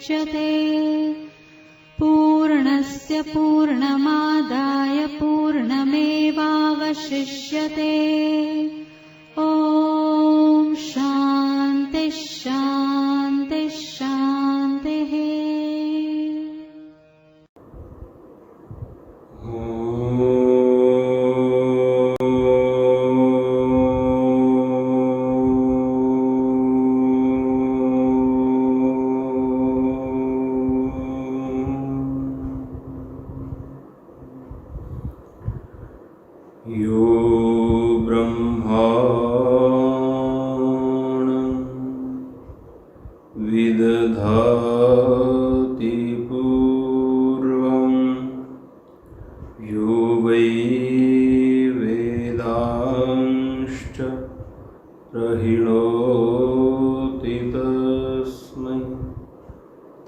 मुच्यते। पूर्णस्य पूर्णमादाय पूर्णमेवावशिष्यते। ॐ शान्ति शान्ति शान्तिः। यो ब्रह्माणं विदधाति पूर्वं यो वै वेदांश्च प्रहिणोति तस्मै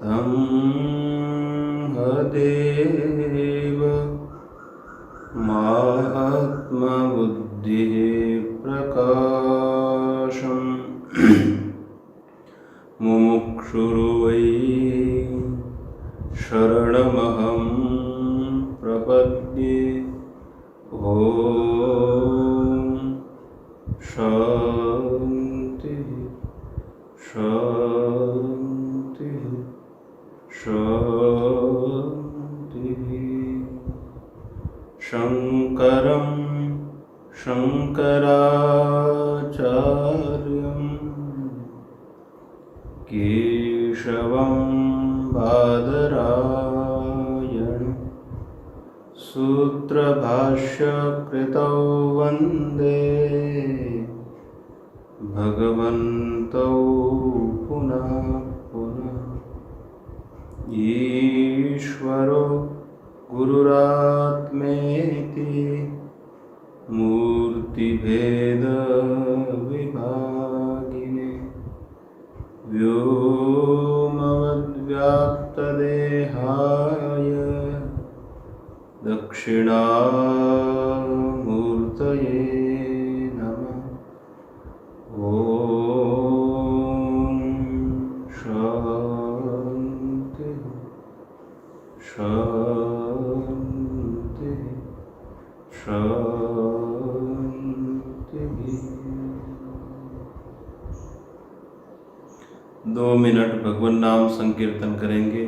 तं हदेव महात्मबुद्धिः प्रकाशम् मुमुक्षुर्वै शरणमहं प्रपद्ये। ॐ शान्तिः शान्तिः शान्तिः। शङ्करं शङ्कराचार्यं केशवं बादरायणं सूत्रभाष्यकृतौ वन्दे भगवन्तौ पुनः पुनः। ईश्वरो गुरुरात्मेति मूर्तिभेदविभागिने व्योमवद्व्याप्तदेहाय दक्षिणामूर्तये नमः। ॐ शान्ति शान्ति शान्ति। 2 मिनट भगवान नाम संकीर्तन करेंगे।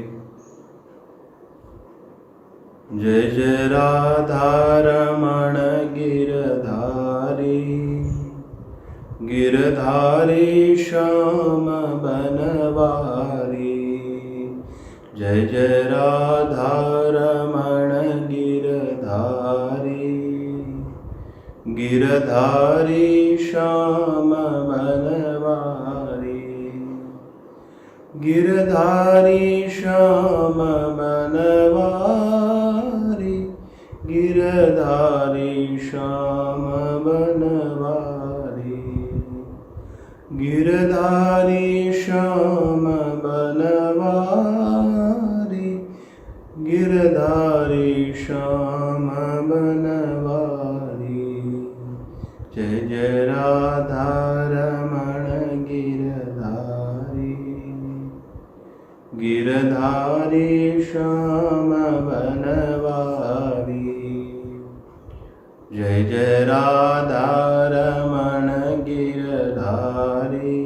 जय जय राधा रमण गिरधारी, गिरधारी श्याम बनवारी। जय जय राधा रमण गिरधारी, गिरधारी श्याम बनवारी। गिरधारी श्याम बनवारी, गिरधारी श्याम बनवारी। गिरधारी श्याम बनवारी, गिरधारी श्याम बनवारी। जय जय राधा रमण गिरधारी, गिरधारी श्याम बनवारी। जय जय राधा रमण गिरधारी,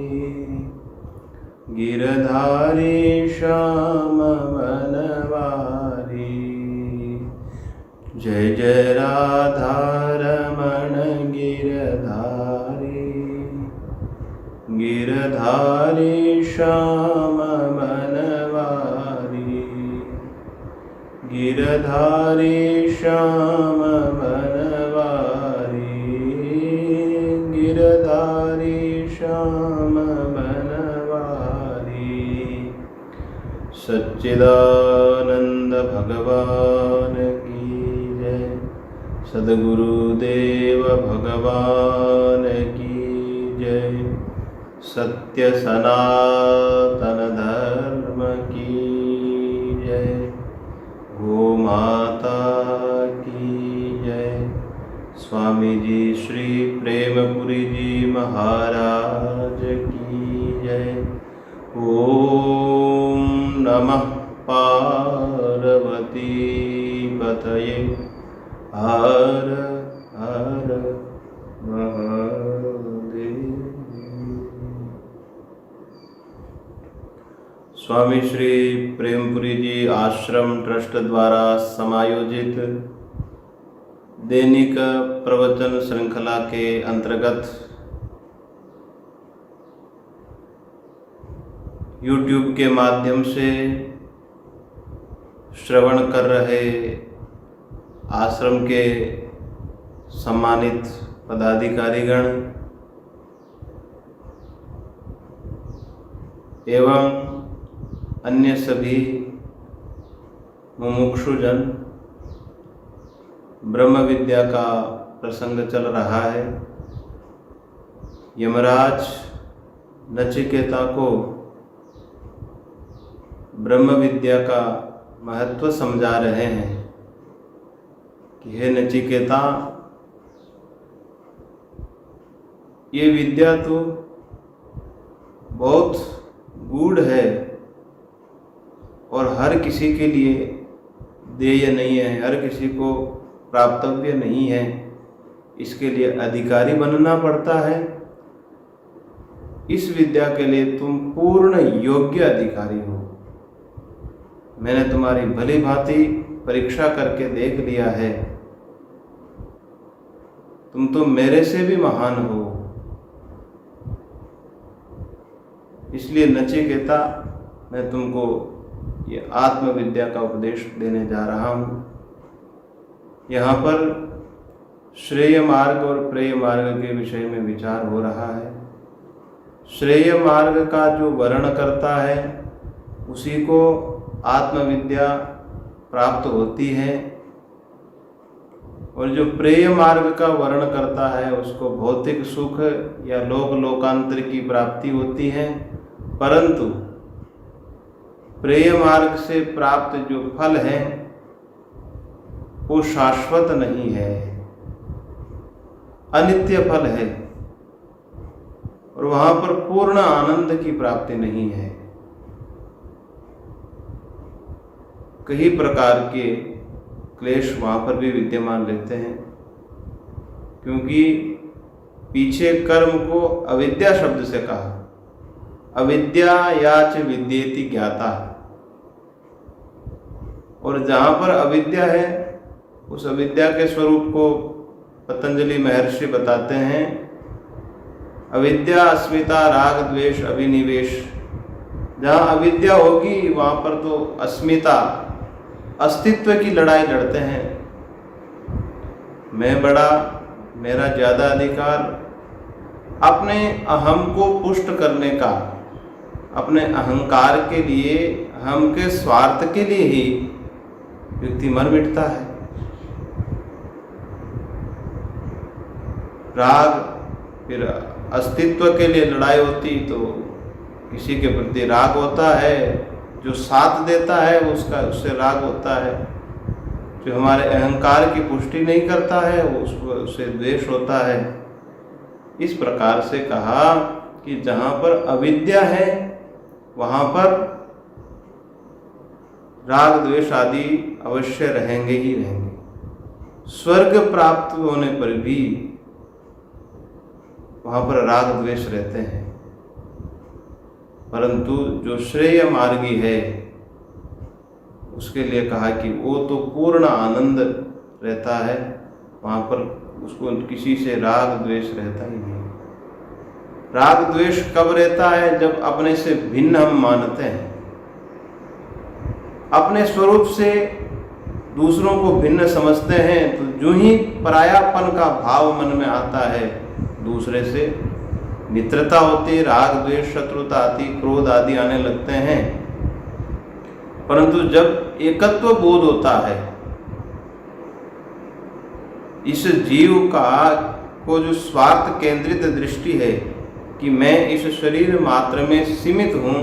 गिरधारी श्याम बनवारी। जय जय राधा रमण गिरधारी, गिरधारी श्याम बनवारी। गिरधारी श्याम बनवारी, गिरधारी श्याम बनवारी। सच्चिदानंद भगवान की जय, सद्गुरुदेव भगवान की जय। सत्य सनातन धर्म की जय। गो माता की जय। स्वामी जी श्री प्रेमपुरी जी महाराज की जय। ओम नमः पार्वती पतये हर हर महादेव। स्वामी श्री प्रेमपुरी जी आश्रम ट्रस्ट द्वारा समायोजित दैनिक प्रवचन श्रृंखला के अंतर्गत YouTube के माध्यम से श्रवण कर रहे आश्रम के सम्मानित पदाधिकारीगण एवं अन्य सभी मुमुक्षुजन, ब्रह्म विद्या का प्रसंग चल रहा है। यमराज नचिकेता को ब्रह्म विद्या का महत्व समझा रहे हैं कि हे नचिकेता, ये विद्या तो बहुत गूढ़ है और हर किसी के लिए देय नहीं है, हर किसी को प्राप्तव्य नहीं है। इसके लिए अधिकारी बनना पड़ता है। इस विद्या के लिए तुम पूर्ण योग्य अधिकारी हो। मैंने तुम्हारी भली भांति परीक्षा करके देख लिया है। तुम तो मेरे से भी महान हो। इसलिए नचिकेता, मैं तुमको ये आत्मविद्या का उपदेश देने जा रहा हूँ। यहाँ पर श्रेय मार्ग और प्रेय मार्ग के विषय में विचार हो रहा है। श्रेय मार्ग का जो वर्णन करता है उसी को आत्मविद्या प्राप्त होती है, और जो प्रेय मार्ग का वर्णन करता है उसको भौतिक सुख या लोक लोकांतर की प्राप्ति होती है। परंतु प्रेय मार्ग से प्राप्त जो फल है वो शाश्वत नहीं है, अनित्य फल है, और वहां पर पूर्ण आनंद की प्राप्ति नहीं है। कई प्रकार के क्लेश वहाँ पर भी विद्यमान रहते हैं, क्योंकि पीछे कर्म को अविद्या शब्द से कहा। अविद्या याच विद्येति ज्ञाता, और जहाँ पर अविद्या है उस अविद्या के स्वरूप को पतंजलि महर्षि बताते हैं। अविद्या अस्मिता राग द्वेष अभिनिवेश। जहाँ अविद्या होगी वहाँ पर तो अस्मिता, अस्तित्व की लड़ाई लड़ते हैं। मैं बड़ा, मेरा ज़्यादा अधिकार, अपने अहम को पुष्ट करने का, अपने अहंकार के लिए, अहम के स्वार्थ के लिए ही व्यक्ति मर मिटता है। राग, फिर अस्तित्व के लिए लड़ाई होती तो किसी के प्रति राग होता है, जो साथ देता है उसका उससे राग होता है, जो हमारे अहंकार की पुष्टि नहीं करता है वो उससे द्वेष होता है। इस प्रकार से कहा कि जहाँ पर अविद्या है वहाँ पर राग द्वेष आदि अवश्य रहेंगे ही रहेंगे। स्वर्ग प्राप्त होने पर भी वहाँ पर राग द्वेष रहते हैं। परंतु जो श्रेय मार्गी है उसके लिए कहा कि वो तो पूर्ण आनंद रहता है, वहाँ पर उसको किसी से राग द्वेष रहता ही नहीं। राग द्वेष कब रहता है? जब अपने से भिन्न हम मानते हैं, अपने स्वरूप से दूसरों को भिन्न समझते हैं, तो जो ही परायापन का भाव मन में आता है, दूसरे से मित्रता होती, राग द्वेष शत्रुता आती, क्रोध आदि आने लगते हैं। परंतु जब एकत्व बोध होता है, इस जीव का को जो स्वार्थ केंद्रित दृष्टि है कि मैं इस शरीर मात्र में सीमित हूँ,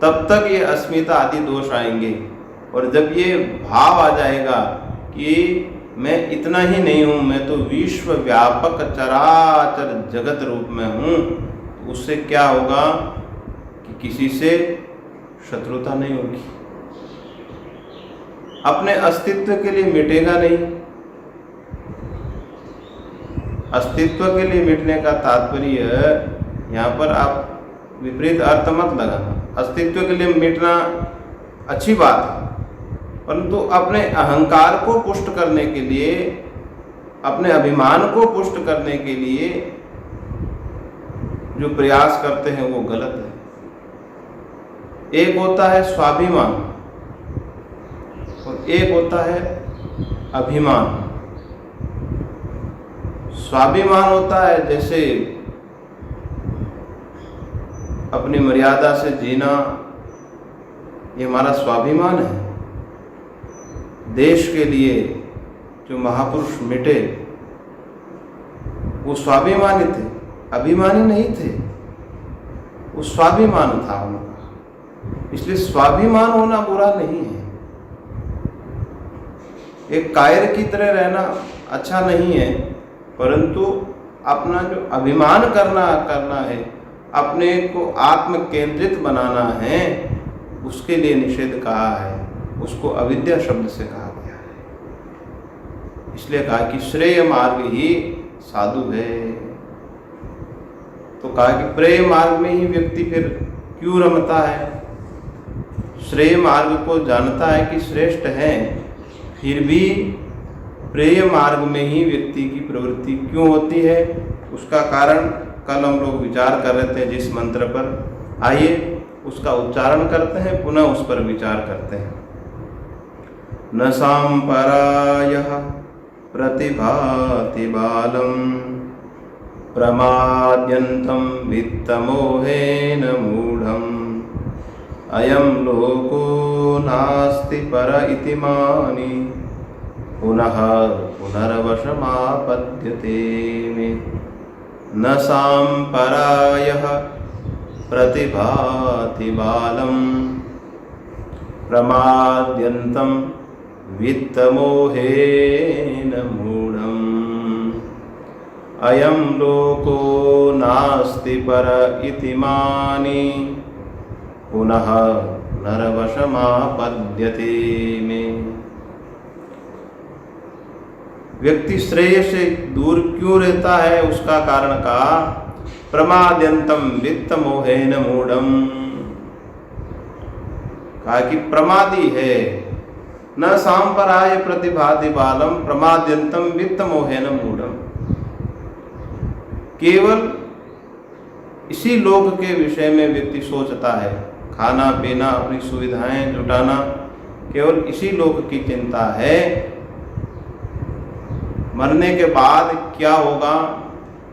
तब तक ये अस्मिता आदि दोष आएंगे। और जब ये भाव आ जाएगा कि मैं इतना ही नहीं हूँ, मैं तो विश्व व्यापक चराचर जगत रूप में हूँ, तो उससे क्या होगा कि किसी से शत्रुता नहीं होगी, अपने अस्तित्व के लिए मिटेगा नहीं। अस्तित्व के लिए मिटने का तात्पर्य यहाँ पर आप विपरीत अर्थ मत लगाना। अस्तित्व के लिए मिटना अच्छी बात है, परंतु अपने अहंकार को पुष्ट करने के लिए, अपने अभिमान को पुष्ट करने के लिए जो प्रयास करते हैं वो गलत है। एक होता है स्वाभिमान और एक होता है अभिमान। स्वाभिमान होता है जैसे अपनी मर्यादा से जीना, ये हमारा स्वाभिमान है। देश के लिए जो महापुरुष मिटे वो स्वाभिमानी थे, अभिमानी नहीं थे, वो स्वाभिमान था उनका। इसलिए स्वाभिमान होना बुरा नहीं है। एक कायर की तरह रहना अच्छा नहीं है, परंतु अपना जो अभिमान करना है, अपने को आत्म केंद्रित बनाना है, उसके लिए निषेध कहा है। उसको अविद्या शब्द से कहा गया है। इसलिए कहा कि श्रेय मार्ग ही साधु है। तो कहा कि प्रेय मार्ग में ही व्यक्ति फिर क्यों रमता है? श्रेय मार्ग को जानता है कि श्रेष्ठ है, फिर भी प्रेय मार्ग में ही व्यक्ति की प्रवृत्ति क्यों होती है? उसका कारण कल हम लोग विचार कर रहे थे जिस मंत्र पर। आइए उसका उच्चारण करते हैं, पुनः उस पर विचार करते हैं। न सांपरायः प्रतिभाति बालम प्रमाद्यन्तं वित्तमोहेन मूढ़म् अयं लोको नास्ति पर इति मानि पुनः पुनर्वशमापद्यते में। न सांपरायः प्रतिभाति बालम प्रमाद्यन्तं वित्तमोहेन मूढ़म् अयं लोको नास्ति पर इति मानि पुनः नरवशमापद्यते में। व्यक्ति श्रेय से दूर क्यों रहता है? उसका कारण का प्रमाद्यंतम वित्त मोहेन मूढ़म, कहा कि प्रमादी है। न सांपराय प्रतिभाति बालम प्रमाद्यंतम वित्त मोहेन मूढ़म, केवल इसी लोक के विषय में व्यक्ति सोचता है। खाना पीना, अपनी सुविधाएं जुटाना, केवल इसी लोक की चिंता है। मरने के बाद क्या होगा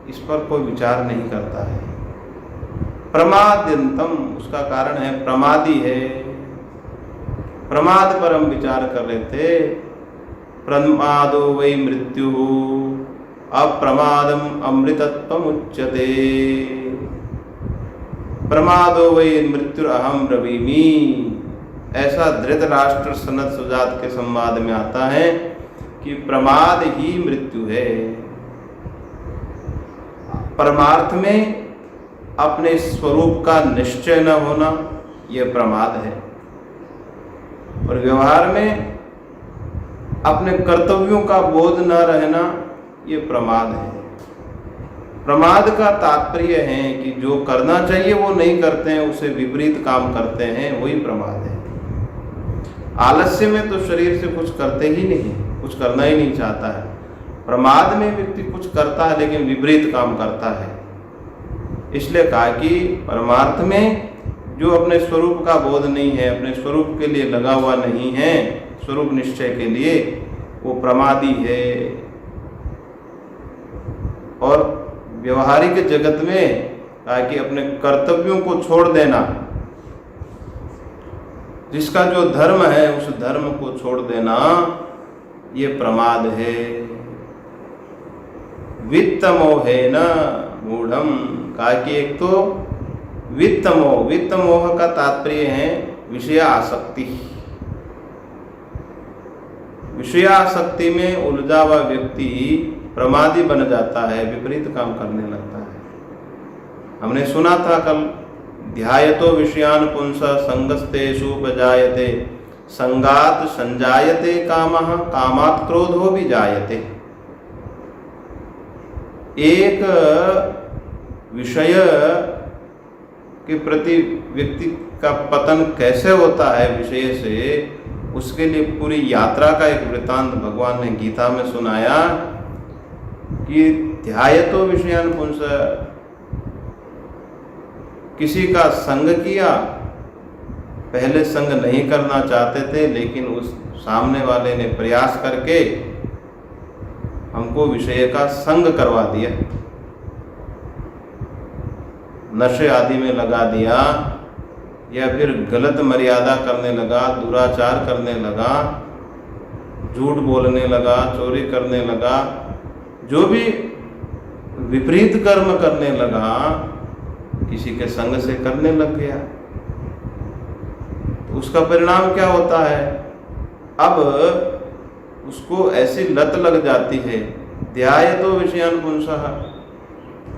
इस पर कोई विचार नहीं करता है। प्रमाद्यंतम, उसका कारण है प्रमादी है। प्रमाद पर हम विचार कर रहे थे। प्रमादो वै मृत्यु अप्रमादम अमृतत्वम उच्यते। प्रमादो वै मृत्यु अहम ब्रवीमि, ऐसा धृतराष्ट्र सनत सुजात के संवाद में आता है कि प्रमाद ही मृत्यु है। परमार्थ में अपने स्वरूप का निश्चय न होना यह प्रमाद है, और व्यवहार में अपने कर्तव्यों का बोध न रहना यह प्रमाद है। प्रमाद का तात्पर्य है कि जो करना चाहिए वो नहीं करते हैं, उसे विपरीत काम करते हैं, वही प्रमाद है। आलस्य में तो शरीर से कुछ करते ही नहीं, कुछ करना ही नहीं चाहता है। प्रमाद में व्यक्ति कुछ करता है लेकिन विपरीत काम करता है। इसलिए कहा कि परमार्थ में जो अपने स्वरूप का बोध नहीं है, अपने स्वरूप के लिए लगा हुआ नहीं है, स्वरूप निश्चय के लिए, वो प्रमादी है। और व्यवहारिक जगत में कहा कि अपने कर्तव्यों को छोड़ देना, जिसका जो धर्म है उस धर्म को छोड़ देना, ये प्रमाद है। वित्त मोहेन मूढ़म, कहा कि एक तो वित्त मोह, वित्त मोह का तात्पर्य है विषय आसक्ति। विषय आसक्ति में उलझा हुआ व्यक्ति प्रमादी बन जाता है, विपरीत काम करने लगता है। हमने सुना था कल ध्यायतो विषयान पुंसः संगस्तेषुपजायते संगात संजायते कामः कामात् क्रोधो भी जायते। एक विषय के प्रति व्यक्ति का पतन कैसे होता है विषय से, उसके लिए पूरी यात्रा का एक वृत्तांत भगवान ने गीता में सुनाया कि ध्यायतो विषयान पुंसः, किसी का संग किया, पहले संग नहीं करना चाहते थे लेकिन उस सामने वाले ने प्रयास करके हमको विषय का संग करवा दिया, नशे आदि में लगा दिया, या फिर गलत मर्यादा करने लगा, दुराचार करने लगा, झूठ बोलने लगा, चोरी करने लगा, जो भी विपरीत कर्म करने लगा किसी के संग से करने लग गया, तो उसका परिणाम क्या होता है? अब उसको ऐसी लत लग जाती है, ध्यायतो विषयान पुंसः,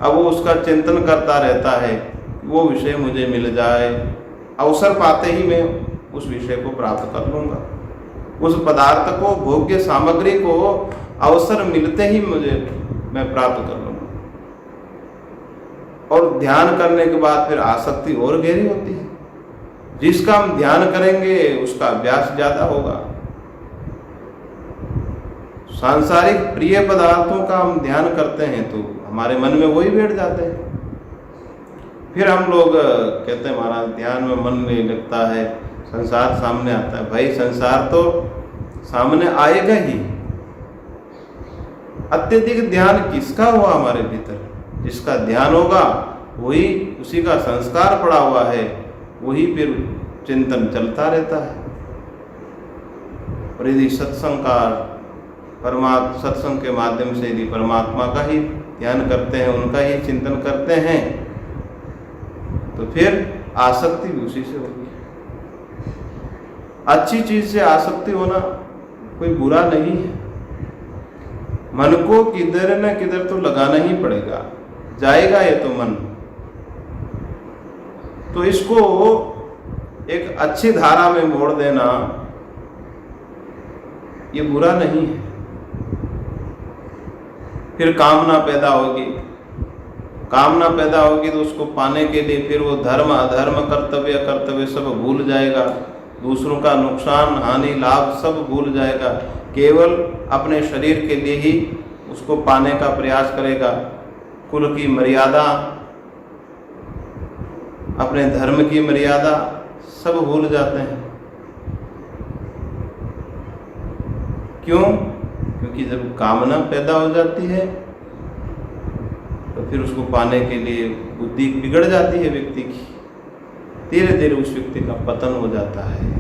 अब वो उसका चिंतन करता रहता है, वो विषय मुझे मिल जाए, अवसर पाते ही मैं उस विषय को प्राप्त कर लूँगा, उस पदार्थ को, भोग्य सामग्री को अवसर मिलते ही मैं प्राप्त कर लूँगा। और ध्यान करने के बाद फिर आसक्ति और गहरी होती है। जिसका हम ध्यान करेंगे उसका अभ्यास ज़्यादा होगा। सांसारिक प्रिय पदार्थों का हम ध्यान करते हैं तो हमारे मन में वही बैठ जाते हैं। फिर हम लोग कहते हैं महाराज ध्यान में मन नहीं लगता है, संसार सामने आता है। भाई संसार तो सामने आएगा ही। अत्यधिक ध्यान किसका हुआ हमारे भीतर? जिसका ध्यान होगा वही, उसी का संस्कार पड़ा हुआ है, वही फिर चिंतन चलता रहता है। और यदि सत्संग के माध्यम से यदि परमात्मा का ही ध्यान करते हैं, उनका ही चिंतन करते हैं, तो फिर आसक्ति भी उसी से होगी। अच्छी चीज से आसक्ति होना कोई बुरा नहीं है। मन को किधर न किधर तो लगाना ही पड़ेगा, जाएगा ये तो मन। तो इसको एक अच्छी धारा में मोड़ देना ये बुरा नहीं है। फिर कामना पैदा होगी, कामना पैदा होगी तो उसको पाने के लिए फिर वो धर्म अधर्म कर्तव्य सब भूल जाएगा, दूसरों का नुकसान हानि लाभ सब भूल जाएगा, केवल अपने शरीर के लिए ही उसको पाने का प्रयास करेगा। कुल की मर्यादा, अपने धर्म की मर्यादा सब भूल जाते हैं। क्यों? क्योंकि जब कामना पैदा हो जाती है तो फिर उसको पाने के लिए बुद्धि बिगड़ जाती है व्यक्ति की, धीरे धीरे उस व्यक्ति का पतन हो जाता है।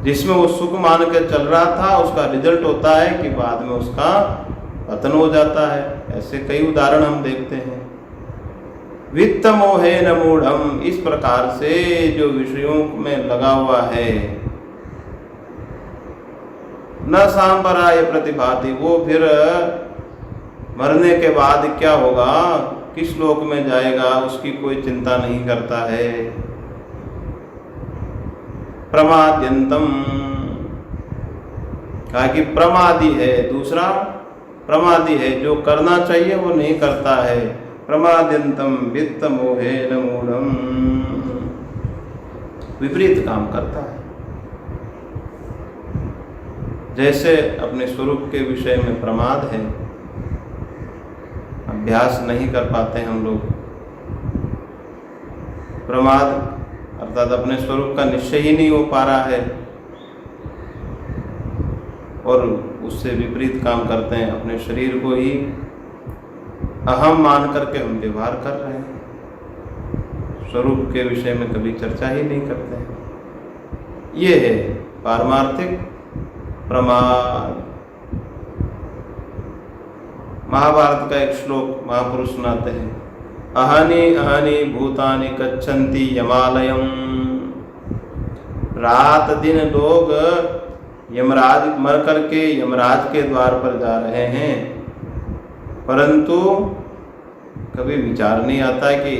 जिसमें वो सुख मान के चल रहा था उसका रिजल्ट होता है कि बाद में उसका पतन हो जाता है। ऐसे कई उदाहरण हम देखते हैं। वित्त मोहे न मूढ़म, इस प्रकार से जो विषयों में लगा हुआ है, न सांपराय प्रतिभाति, वो फिर मरने के बाद क्या होगा, किस लोक में जाएगा, उसकी कोई चिंता नहीं करता है। प्रमाद्यंतम, कहा कि प्रमादी है, दूसरा प्रमादी है, जो करना चाहिए वो नहीं करता है। प्रमाद्यंतम वित्त मोहे न मूढ़म, विपरीत काम करता है। जैसे अपने स्वरूप के विषय में प्रमाद है, अभ्यास नहीं कर पाते हम लोग। प्रमाद अर्थात अपने स्वरूप का निश्चय ही नहीं हो पा रहा है और उससे विपरीत काम करते हैं। अपने शरीर को ही अहम मान करके हम व्यवहार कर रहे हैं, स्वरूप के विषय में कभी चर्चा ही नहीं करते हैं। ये है पारमार्थिक प्रमाद। महाभारत का एक श्लोक महापुरुष सुनाते हैं, अहनि अहनि भूतानि गच्छन्ति यमालयम। रात दिन लोग यमराज मर करके यमराज के द्वार पर जा रहे हैं, परंतु कभी विचार नहीं आता कि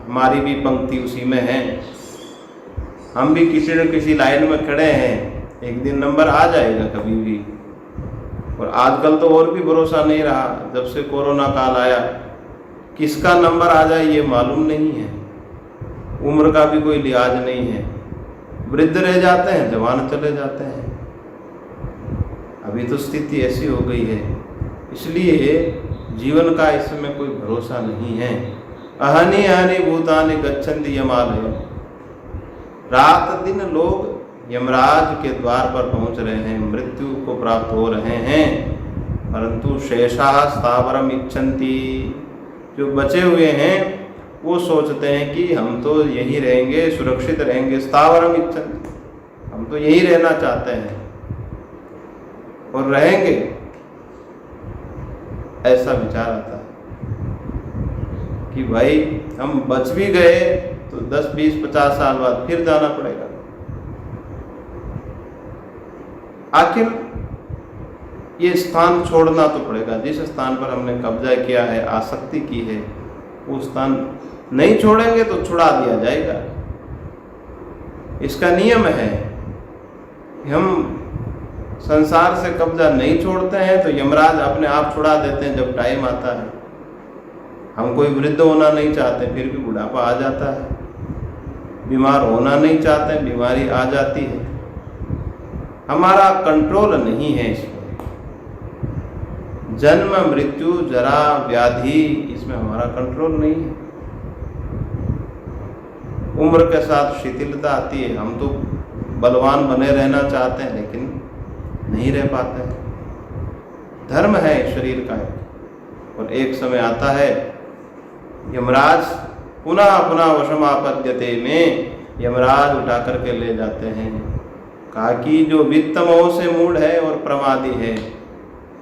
हमारी भी पंक्ति उसी में है, हम भी किसी न किसी लाइन में खड़े हैं, एक दिन नंबर आ जाएगा कभी भी। और आजकल तो और भी भरोसा नहीं रहा, जब से कोरोना काल आया किसका नंबर आ जाए ये मालूम नहीं है, उम्र का भी कोई लिहाज नहीं है, वृद्ध रह जाते हैं, जवान चले जाते हैं। अभी तो स्थिति ऐसी हो गई है, इसलिए जीवन का इस समय कोई भरोसा नहीं है। अहनि अहनि भूतानि गच्छन्ति यमालयम्, रात दिन लोग यमराज के द्वार पर पहुंच रहे हैं, मृत्यु को प्राप्त हो रहे हैं, परंतु शेषाः स्थावरम् इच्छन्ति, जो बचे हुए हैं वो सोचते हैं कि हम तो यहीं रहेंगे, सुरक्षित रहेंगे। स्थावरम् इच्छन्ति, हम तो यहीं रहना चाहते हैं और रहेंगे, ऐसा विचार आता है कि भाई हम बच भी गए तो 10, 20, 50 साल बाद फिर जाना पड़ेगा। आखिर ये स्थान छोड़ना तो पड़ेगा, जिस स्थान पर हमने कब्जा किया है, आसक्ति की है, वो स्थान नहीं छोड़ेंगे तो छुड़ा दिया जाएगा। इसका नियम है, हम संसार से कब्जा नहीं छोड़ते हैं तो यमराज अपने आप छुड़ा देते हैं जब टाइम आता है। हम कोई वृद्ध होना नहीं चाहते, फिर भी बुढ़ापा आ जाता है, बीमार होना नहीं चाहते, बीमारी आ जाती है। हमारा कंट्रोल नहीं है इस पर। जन्म मृत्यु जरा व्याधि, इसमें हमारा कंट्रोल नहीं है। उम्र के साथ शिथिलता आती है, हम तो बलवान बने रहना चाहते हैं लेकिन नहीं रह पाते हैं। धर्म है शरीर का और एक समय आता है यमराज पुनः पुनः वशमापद्यते में यमराज उठा करके ले जाते हैं। कहा कि जो वित्त मोह से मूढ़ है और प्रमादी है,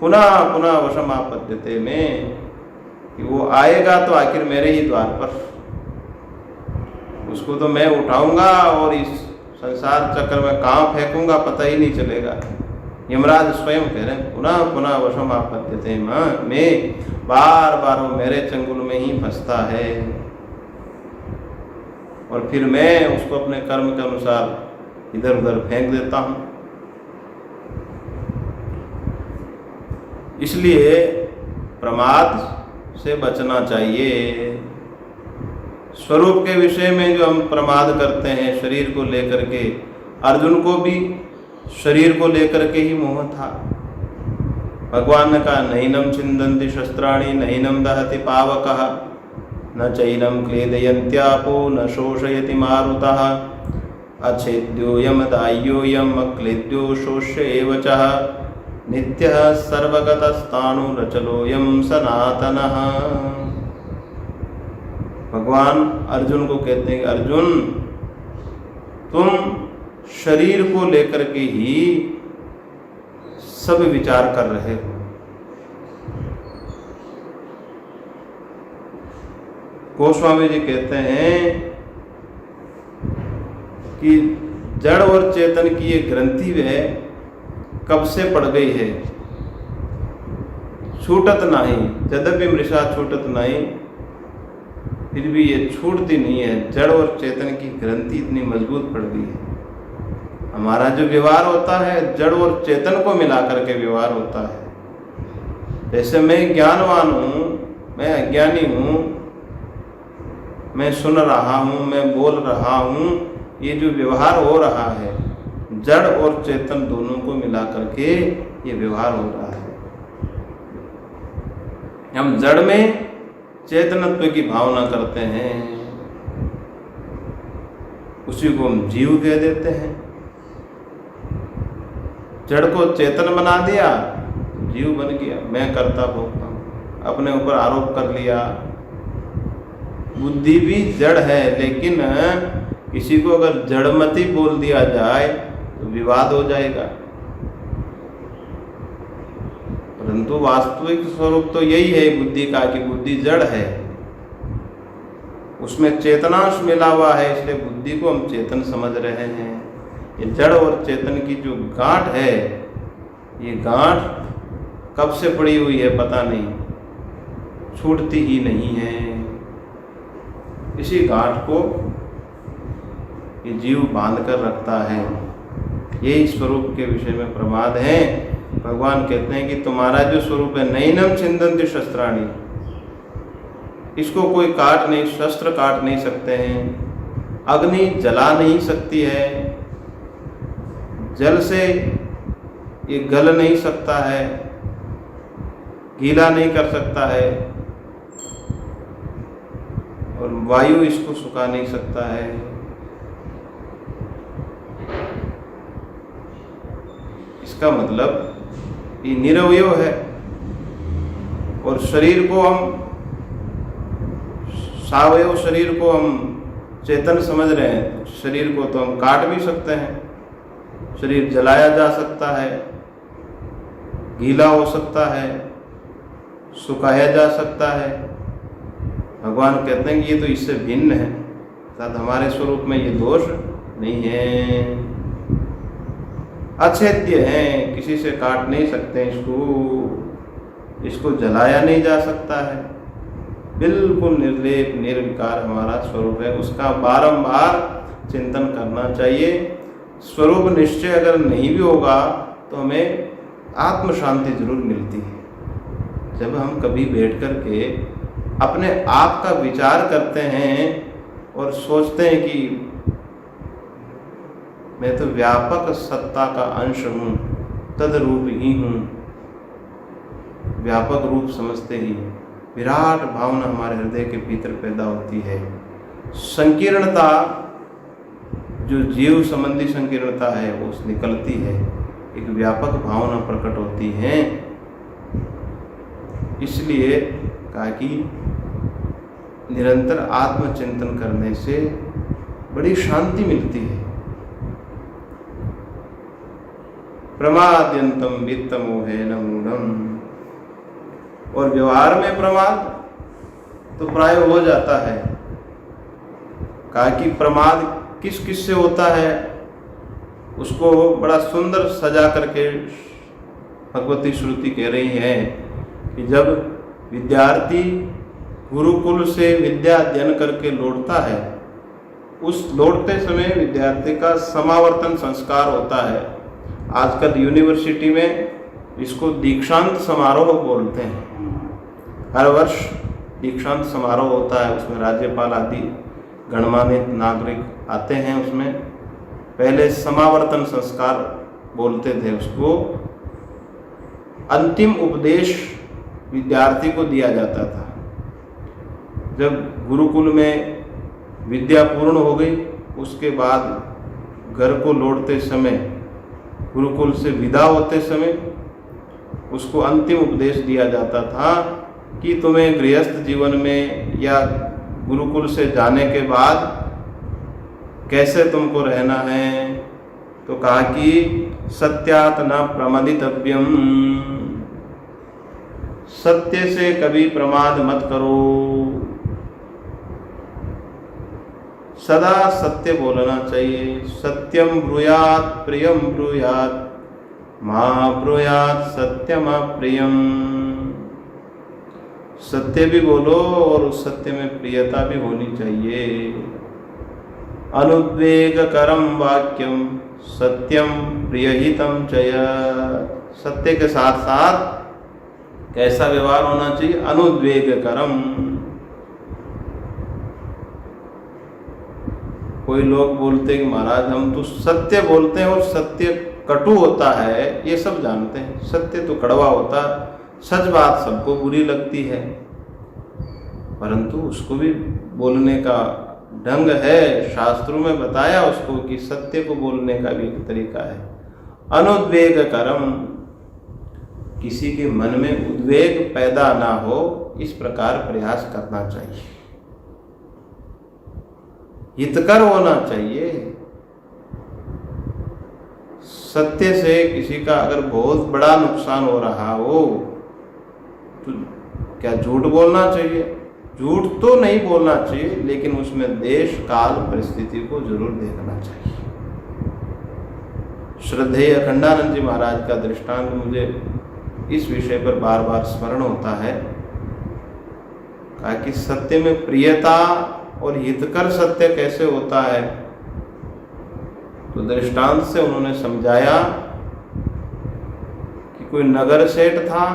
पुनः पुनः वशमापद्यते में, कि वो आएगा तो आखिर मेरे ही द्वार पर, उसको तो मैं उठाऊंगा और इस संसार चक्र में कहाँ फेंकूंगा पता ही नहीं चलेगा। यमराज स्वयं कह रहे हैं पुनः पुनः वशमापद्यते में, बार बार वो मेरे चंगुल में ही फंसता है और फिर मैं उसको अपने कर्म के अनुसार इधर उधर फेंक देता हूं। इसलिए प्रमाद से बचना चाहिए। स्वरूप के विषय में जो हम प्रमाद करते हैं शरीर को लेकर के, अर्जुन को भी शरीर को लेकर के ही मोह था। भगवान ने कहा नैनम छिन्दन्ति शस्त्राणि नैनम दहति पावकः न चैनम क्लेदयन्त्यापो न शोषयति मारुतः अच्छेद्योऽयं दाह्योऽयम् अक्लेद्यो शोष्य एव च नित्यः सर्वगतस्ताणुरचलोऽयं सनातनः। भगवान अर्जुन को कहते हैं कि अर्जुन, तुम शरीर को लेकर के ही सब विचार कर रहे हो। गोस्वामी जी कहते हैं कि जड़ और चेतन की ये ग्रंथि वे कब से पड़ गई है, छूटत नहीं, यद्यपि मृषा छूटत नहीं, फिर भी ये छूटती नहीं है। जड़ और चेतन की ग्रंथि इतनी मजबूत पड़ गई है। हमारा जो व्यवहार होता है जड़ और चेतन को मिला करके व्यवहार होता है। जैसे मैं ज्ञानवान हूँ, मैं अज्ञानी हूँ, मैं सुन रहा हूँ, मैं बोल रहा हूँ, ये जो व्यवहार हो रहा है जड़ और चेतन दोनों को मिला करके ये व्यवहार हो रहा है। हम जड़ में चेतनत्व की भावना करते हैं, उसी को हम जीव कह देते हैं। जड़ को चेतन बना दिया, जीव बन गया, मैं करता भोगता हूँ, अपने ऊपर आरोप कर लिया। बुद्धि भी जड़ है, लेकिन किसी को अगर जड़मती बोल दिया जाए तो विवाद हो जाएगा, परंतु वास्तविक स्वरूप तो यही है बुद्धि का कि बुद्धि जड़ है, उसमें चेतनांश मिला हुआ है, इसलिए बुद्धि को हम चेतन समझ रहे हैं। ये जड़ और चेतन की जो गांठ है, ये गांठ कब से पड़ी हुई है पता नहीं, छूटती ही नहीं है। इसी गांठ को ये जीव बांध कर रखता है। यही स्वरूप के विषय में प्रमाद है। भगवान कहते हैं कि तुम्हारा जो स्वरूप है, नैनम छिन्दन्ति शस्त्राणि, इसको कोई काट नहीं, शस्त्र काट नहीं सकते हैं, अग्नि जला नहीं सकती है, जल से ये गल नहीं सकता है, गीला नहीं कर सकता है, और वायु इसको सुखा नहीं सकता है। इसका मतलब ये निरवयव है। और शरीर को हम, सावयव शरीर को हम चेतन समझ रहे हैं, शरीर को तो हम काट भी सकते हैं, शरीर जलाया जा सकता है, गीला हो सकता है, सुखाया जा सकता है। भगवान कहते हैं कि ये तो इससे भिन्न है, अर्थात हमारे स्वरूप में ये दोष नहीं है, अछेद्य है, किसी से काट नहीं सकते इसको जलाया नहीं जा सकता है, बिल्कुल निर्लेप निर्विकार हमारा स्वरूप है। उसका बारंबार चिंतन करना चाहिए। स्वरूप निश्चय अगर नहीं भी होगा तो हमें आत्म शांति जरूर मिलती है। जब हम कभी बैठ कर के अपने आप का विचार करते हैं और सोचते हैं कि मैं तो व्यापक सत्ता का अंश हूँ, तदरूप ही हूँ, व्यापक रूप समझते ही विराट भावना हमारे हृदय के भीतर पैदा होती है। संकीर्णता, जो जीव संबंधी संकीर्णता है, वो निकलती है, एक व्यापक भावना प्रकट होती है। इसलिए कहा कि निरंतर आत्मचिंतन करने से बड़ी शांति मिलती है। प्रमाद्यंतम वित्तमोहेन मूढ़म्, और व्यवहार में प्रमाद तो प्राय हो जाता है। कहा कि प्रमाद किस किस से होता है, उसको बड़ा सुंदर सजा करके भगवती श्रुति कह रही है कि जब विद्यार्थी गुरुकुल से विद्या अध्ययन करके लौटता है, उस लौटते समय विद्यार्थी का समावर्तन संस्कार होता है। आजकल यूनिवर्सिटी में इसको दीक्षांत समारोह बोलते हैं। हर वर्ष दीक्षांत समारोह होता है, उसमें राज्यपाल आदि गणमान्य नागरिक आते हैं। उसमें पहले समावर्तन संस्कार बोलते थे, उसको अंतिम उपदेश विद्यार्थी को दिया जाता था। जब गुरुकुल में विद्या पूर्ण हो गई, उसके बाद घर को लौटते समय, गुरुकुल से विदा होते समय उसको अंतिम उपदेश दिया जाता था कि तुम्हें गृहस्थ जीवन में या गुरुकुल से जाने के बाद कैसे तुमको रहना है। तो कहा कि सत्यात् न प्रमदितव्यम, सत्य से कभी प्रमाद मत करो, सदा सत्य बोलना चाहिए। सत्यम ब्रूयात् प्रियम ब्रूयात् मा ब्रूयात् सत्यम अप्रियम, सत्य भी बोलो और उस सत्य में प्रियता भी होनी चाहिए। अनुद्वेगकरम वाक्यम सत्यम प्रियहितम चय, सत्य के साथ साथ कैसा व्यवहार होना चाहिए, अनुद्वेगकरम। कोई लोग बोलते हैं कि महाराज हम तो सत्य बोलते हैं और सत्य कटु होता है, ये सब जानते हैं। सत्य तो कड़वा होता है, सच बात सबको बुरी लगती है, परंतु उसको भी बोलने का ढंग है। शास्त्रों में बताया उसको कि सत्य को बोलने का भी एक तरीका है। अनुद्वेगकरम, किसी के मन में उद्वेग पैदा ना हो, इस प्रकार प्रयास करना चाहिए। हितकर होना चाहिए। सत्य से किसी का अगर बहुत बड़ा नुकसान हो रहा हो तो क्या झूठ बोलना चाहिए? झूठ तो नहीं बोलना चाहिए, लेकिन उसमें देश काल परिस्थिति को जरूर देखना चाहिए। श्रद्धेय अखंडानंद जी महाराज का दृष्टांत मुझे इस विषय पर बार बार स्मरण होता है। कहा कि सत्य में प्रियता और हितकर सत्य कैसे होता है, तो दृष्टांत से उन्होंने समझाया कि कोई नगर सेठ था,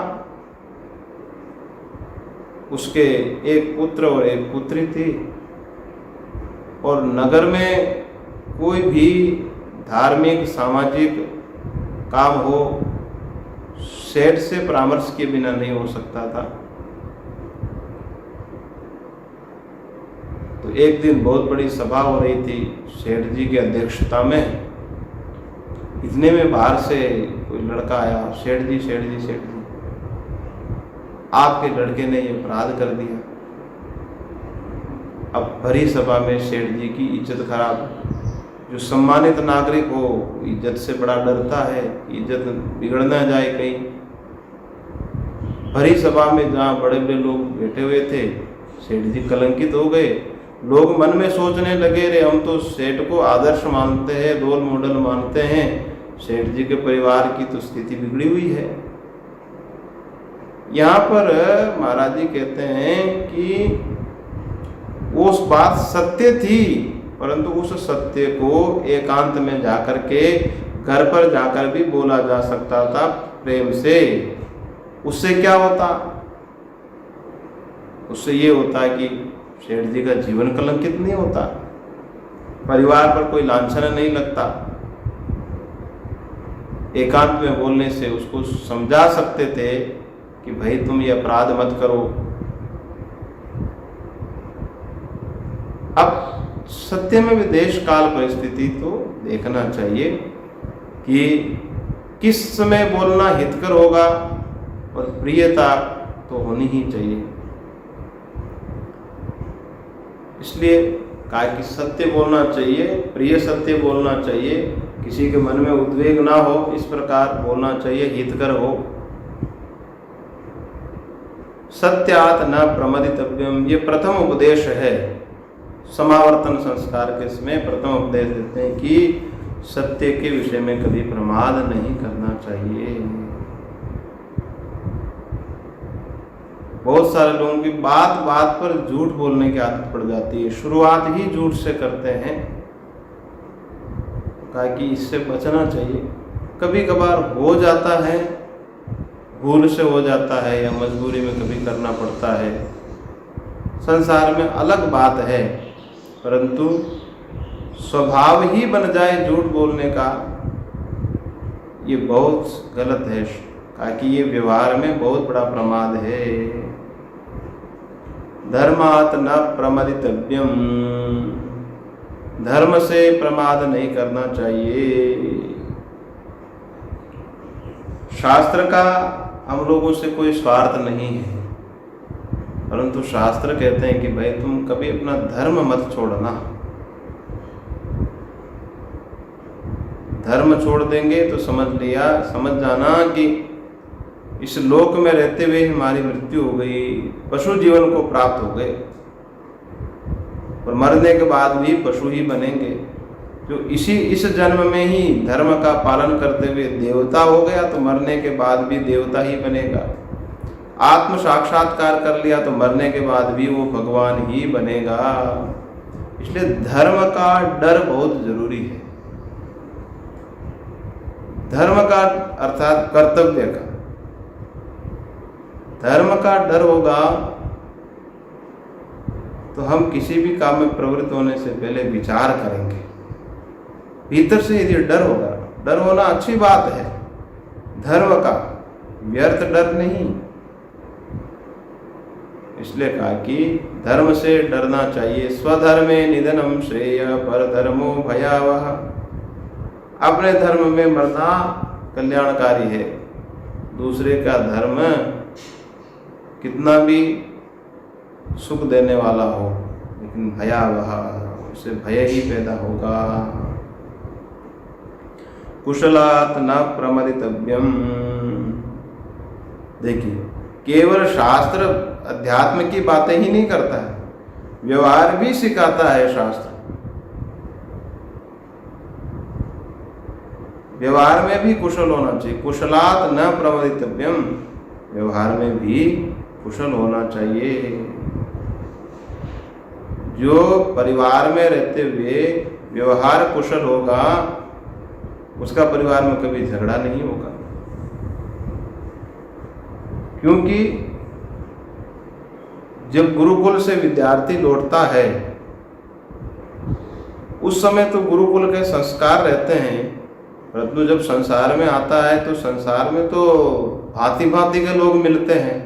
उसके एक पुत्र और एक पुत्री थी, और नगर में कोई भी धार्मिक सामाजिक काम हो सेठ से परामर्श के बिना नहीं हो सकता था। तो एक दिन बहुत बड़ी सभा हो रही थी सेठ जी की अध्यक्षता में। इतने में बाहर से कोई लड़का आया, सेठ जी सेठ जी सेठ जी, आपके लड़के ने ये अपराध कर दिया। अब भरी सभा में सेठ जी की इज्जत खराब। जो सम्मानित नागरिक हो इज्जत से बड़ा डरता है, इज्जत बिगड़ ना जाए कहीं। भरी सभा में जहाँ बड़े बड़े लोग बैठे हुए थे, सेठ जी कलंकित हो गए। लोग मन में सोचने लगे, रे हम तो सेठ को आदर्श मानते हैं, रोल मॉडल मानते हैं, सेठ जी के परिवार की तो स्थिति बिगड़ी हुई है। यहाँ पर महाराज जी कहते हैं कि वो उस बात सत्य थी, परंतु उस सत्य को एकांत में जाकर के घर पर जाकर भी बोला जा सकता था प्रेम से। उससे क्या होता? उससे ये होता कि सेठ जी का जीवन कलंकित नहीं होता, परिवार पर कोई लांछन नहीं लगता। एकांत में बोलने से उसको समझा सकते थे कि भाई तुम ये अपराध मत करो। अब सत्य में भी देश काल परिस्थिति तो देखना चाहिए कि किस समय बोलना हितकर होगा, और प्रियता तो होनी ही चाहिए। इसलिए कहा कि सत्य बोलना चाहिए, प्रिय सत्य बोलना चाहिए, किसी के मन में उद्वेग ना हो, इस प्रकार बोलना चाहिए, हितकर हो। सत्यात् न प्रमदितव्यम, ये प्रथम उपदेश है। समावर्तन संस्कार के समय प्रथम उपदेश देते हैं कि सत्य के विषय में कभी प्रमाद नहीं करना चाहिए। बहुत सारे लोगों की बात बात पर झूठ बोलने की आदत पड़ जाती है, शुरुआत ही झूठ से करते हैं। कहा कि इससे बचना चाहिए। कभी कभार हो जाता है, भूल से हो जाता है, या मजबूरी में कभी करना पड़ता है, संसार में अलग बात है, परंतु स्वभाव ही बन जाए झूठ बोलने का, ये बहुत गलत है। ताकि ये व्यवहार में बहुत बड़ा प्रमाद है। धर्मात् न प्रमदितव्यम, धर्म से प्रमाद नहीं करना चाहिए। शास्त्र का हम लोगों से कोई स्वार्थ नहीं है, परंतु शास्त्र कहते हैं कि भाई तुम कभी अपना धर्म मत छोड़ना। धर्म छोड़ देंगे तो समझ जाना कि इस लोक में रहते हुए हमारी मृत्यु हो गई, पशु जीवन को प्राप्त हो गए, और मरने के बाद भी पशु ही बनेंगे। जो इस जन्म में ही धर्म का पालन करते हुए देवता हो गया, तो मरने के बाद भी देवता ही बनेगा। आत्म साक्षात्कार कर लिया तो मरने के बाद भी वो भगवान ही बनेगा। इसलिए धर्म का डर बहुत जरूरी है। धर्म का अर्थात कर्तव्य का, धर्म का डर होगा तो हम किसी भी काम में प्रवृत्त होने से पहले विचार करेंगे। भीतर से यदि डर होगा, डर होना अच्छी बात है, धर्म का, व्यर्थ डर नहीं। इसलिए कहा कि धर्म से डरना चाहिए। स्वधर्मे निधनम श्रेय परधर्मो भयावह, अपने धर्म में मरना कल्याणकारी है। दूसरे का धर्म कितना भी सुख देने वाला हो, लेकिन भयावह, उससे भय ही पैदा होगा। कुशलात् न प्रमदितव्यम। देखिए, केवल शास्त्र अध्यात्म की बातें ही नहीं करता है, व्यवहार भी सिखाता है शास्त्र। व्यवहार में भी कुशल होना चाहिए। कुशलात् न प्रमदितव्यम, व्यवहार में भी कुशल होना चाहिए। जो परिवार में रहते हुए व्यवहार कुशल होगा उसका परिवार में कभी झगड़ा नहीं होगा, क्योंकि जब गुरुकुल से विद्यार्थी लौटता है उस समय तो गुरुकुल के संस्कार रहते हैं, परंतु जब संसार में आता है तो संसार में तो भांति भांति के लोग मिलते हैं।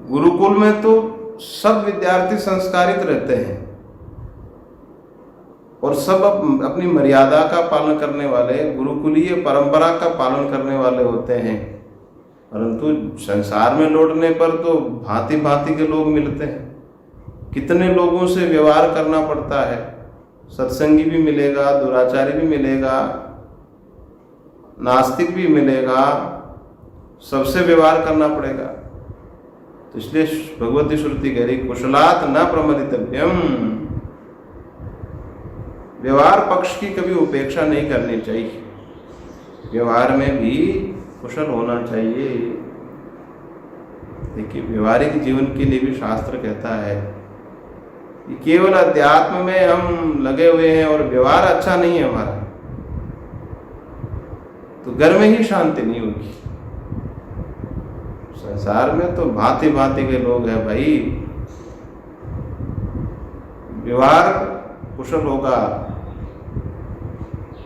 गुरुकुल में तो सब विद्यार्थी संस्कारित रहते हैं और सब अपनी मर्यादा का पालन करने वाले, गुरुकुलीय परंपरा का पालन करने वाले होते हैं, परंतु संसार में लौटने पर तो भांति भांति के लोग मिलते हैं। कितने लोगों से व्यवहार करना पड़ता है, सत्संगी भी मिलेगा, दुराचारी भी मिलेगा, नास्तिक भी मिलेगा, सबसे व्यवहार करना पड़ेगा। तो इसलिए भगवती श्रुति कह रही कुशलात् न प्रमदितव्यम, व्यवहार पक्ष की कभी उपेक्षा नहीं करनी चाहिए, व्यवहार में भी कुशल होना चाहिए। देखिए व्यवहारिक जीवन के लिए भी शास्त्र कहता है कि केवल अध्यात्म में हम लगे हुए हैं और व्यवहार अच्छा नहीं है हमारा, तो घर में ही शांति नहीं होगी। संसार में तो भांति भांति के लोग हैं भाई, व्यवहार कुशल होगा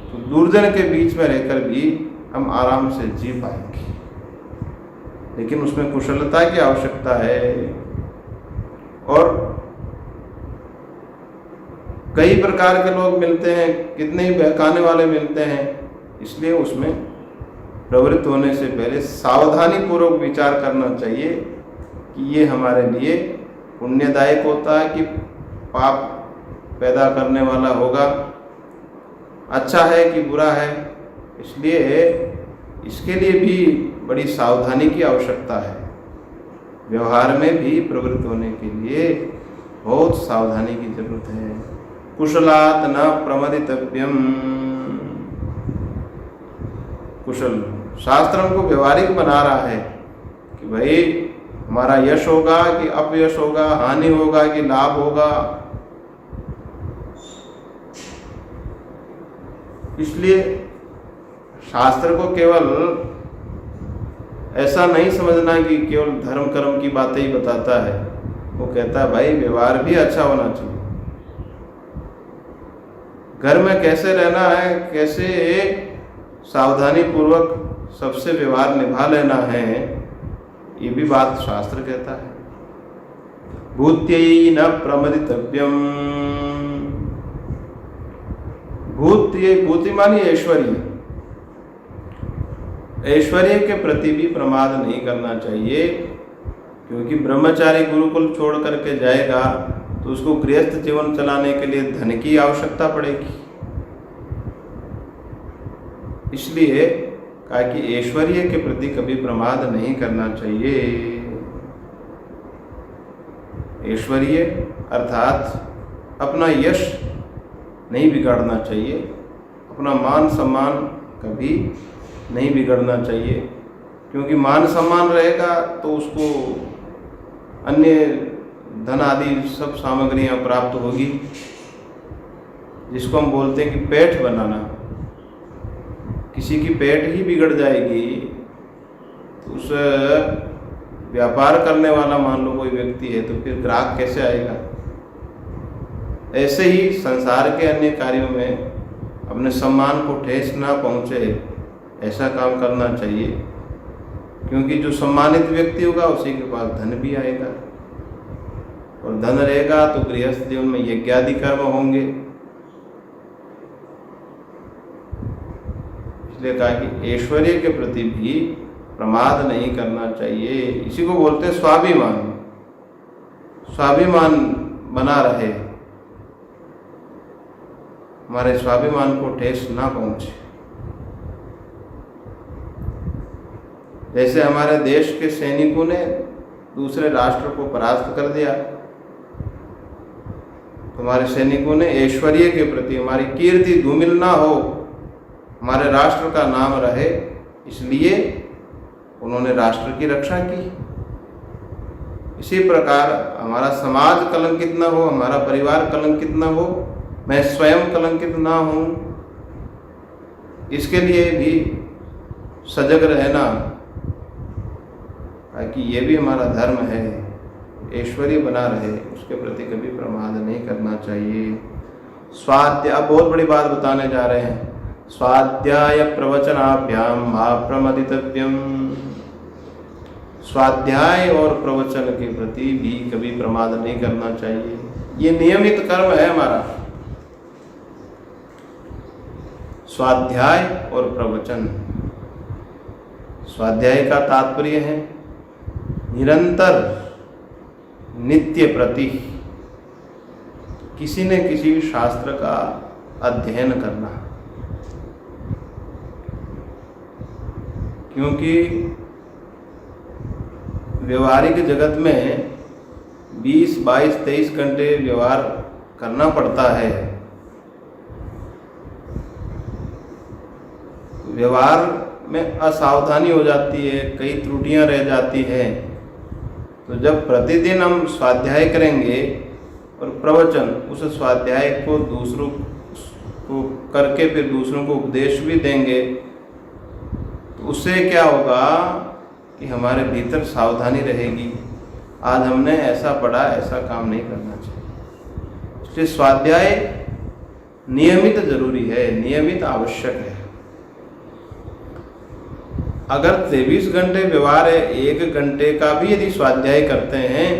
तो दुर्जन के बीच में रहकर भी हम आराम से जी पाएंगे, लेकिन उसमें कुशलता की आवश्यकता है। और कई प्रकार के लोग मिलते हैं, कितने ही बहकाने वाले मिलते हैं, इसलिए उसमें प्रवृत्त होने से पहले सावधानी पूर्वक विचार करना चाहिए कि ये हमारे लिए पुण्यदायक होता है कि पाप पैदा करने वाला होगा, अच्छा है कि बुरा है। इसलिए इसके लिए भी बड़ी सावधानी की आवश्यकता है। व्यवहार में भी प्रवृत्त होने के लिए बहुत सावधानी की जरूरत है। कुशलात् न प्रमदितव्यम, कुशल शास्त्र हमको व्यवहारिक बना रहा है कि भाई हमारा यश होगा कि अपयश होगा, हानि होगा कि लाभ होगा। इसलिए शास्त्र को केवल ऐसा नहीं समझना कि केवल धर्म कर्म की बातें ही बताता है, वो कहता है भाई व्यवहार भी अच्छा होना चाहिए। घर में कैसे रहना है, कैसे सावधानी पूर्वक सबसे व्यवहार निभा लेना है, ये भी बात शास्त्र कहता है। भूत्यै न प्रमदितव्यम, भूति मानी ऐश्वर्य, ऐश्वर्य के प्रति भी प्रमाद नहीं करना चाहिए, क्योंकि ब्रह्मचारी गुरुकुल छोड़ करके जाएगा तो उसको गृहस्थ जीवन चलाने के लिए धन की आवश्यकता पड़ेगी। इसलिए कहा कि ऐश्वर्य के प्रति कभी प्रमाद नहीं करना चाहिए। ऐश्वर्य अर्थात अपना यश नहीं बिगाड़ना चाहिए, अपना मान सम्मान कभी नहीं बिगड़ना चाहिए, क्योंकि मान सम्मान रहेगा तो उसको अन्य धन आदि सब सामग्रियां प्राप्त होगी, जिसको हम बोलते हैं कि पेट बनाना। किसी की पेट ही बिगड़ जाएगी तो उस व्यापार करने वाला मान लो कोई व्यक्ति है तो फिर ग्राहक कैसे आएगा। ऐसे ही संसार के अन्य कार्यों में अपने सम्मान को ठेस ना पहुँचे ऐसा काम करना चाहिए, क्योंकि जो सम्मानित व्यक्ति होगा उसी के पास धन भी आएगा, और धन रहेगा तो गृहस्थ जीवन में यज्ञादि कर्म होंगे। इसलिए कहा कि ऐश्वर्य के प्रति भी प्रमाद नहीं करना चाहिए। इसी को बोलते हैं स्वाभिमान। स्वाभिमान बना रहे, हमारे स्वाभिमान को ठेस ना पहुंचे। जैसे हमारे देश के सैनिकों ने दूसरे राष्ट्र को परास्त कर दिया, हमारे सैनिकों ने ऐश्वर्य के प्रति, हमारी कीर्ति धूमिल ना हो, हमारे राष्ट्र का नाम रहे, इसलिए उन्होंने राष्ट्र की रक्षा की। इसी प्रकार हमारा समाज कलंकित न हो, हमारा परिवार कलंकित न हो, मैं स्वयं कलंकित ना हूँ, इसके लिए भी सजग रहना, ताकि ये भी हमारा धर्म है, ऐश्वर्य बना रहे, उसके प्रति कभी प्रमाद नहीं करना चाहिए। स्वाध्याय, बहुत बड़ी बात बताने जा रहे हैं। स्वाध्याय प्रवचनाभ्याम मा प्रमदितव्यम। स्वाध्याय और प्रवचन के प्रति भी कभी प्रमाद नहीं करना चाहिए। ये नियमित कर्म है हमारा, स्वाध्याय और प्रवचन। स्वाध्याय का तात्पर्य है निरंतर, नित्य प्रति किसी न किसी शास्त्र का अध्ययन करना, क्योंकि व्यवहारिक जगत में 20, 22, 23 घंटे व्यवहार करना पड़ता है। व्यवहार में असावधानी हो जाती है, कई त्रुटियां रह जाती हैं। तो जब प्रतिदिन हम स्वाध्याय करेंगे और प्रवचन, उस स्वाध्याय को दूसरों को करके फिर दूसरों को उपदेश भी देंगे, तो उससे क्या होगा कि हमारे भीतर सावधानी रहेगी। आज हमने ऐसा पढ़ा, ऐसा काम नहीं करना चाहिए। इसलिए स्वाध्याय नियमित जरूरी है, नियमित आवश्यक है। अगर 23 घंटे व्यवहार है, 1 घंटे का भी यदि स्वाध्याय करते हैं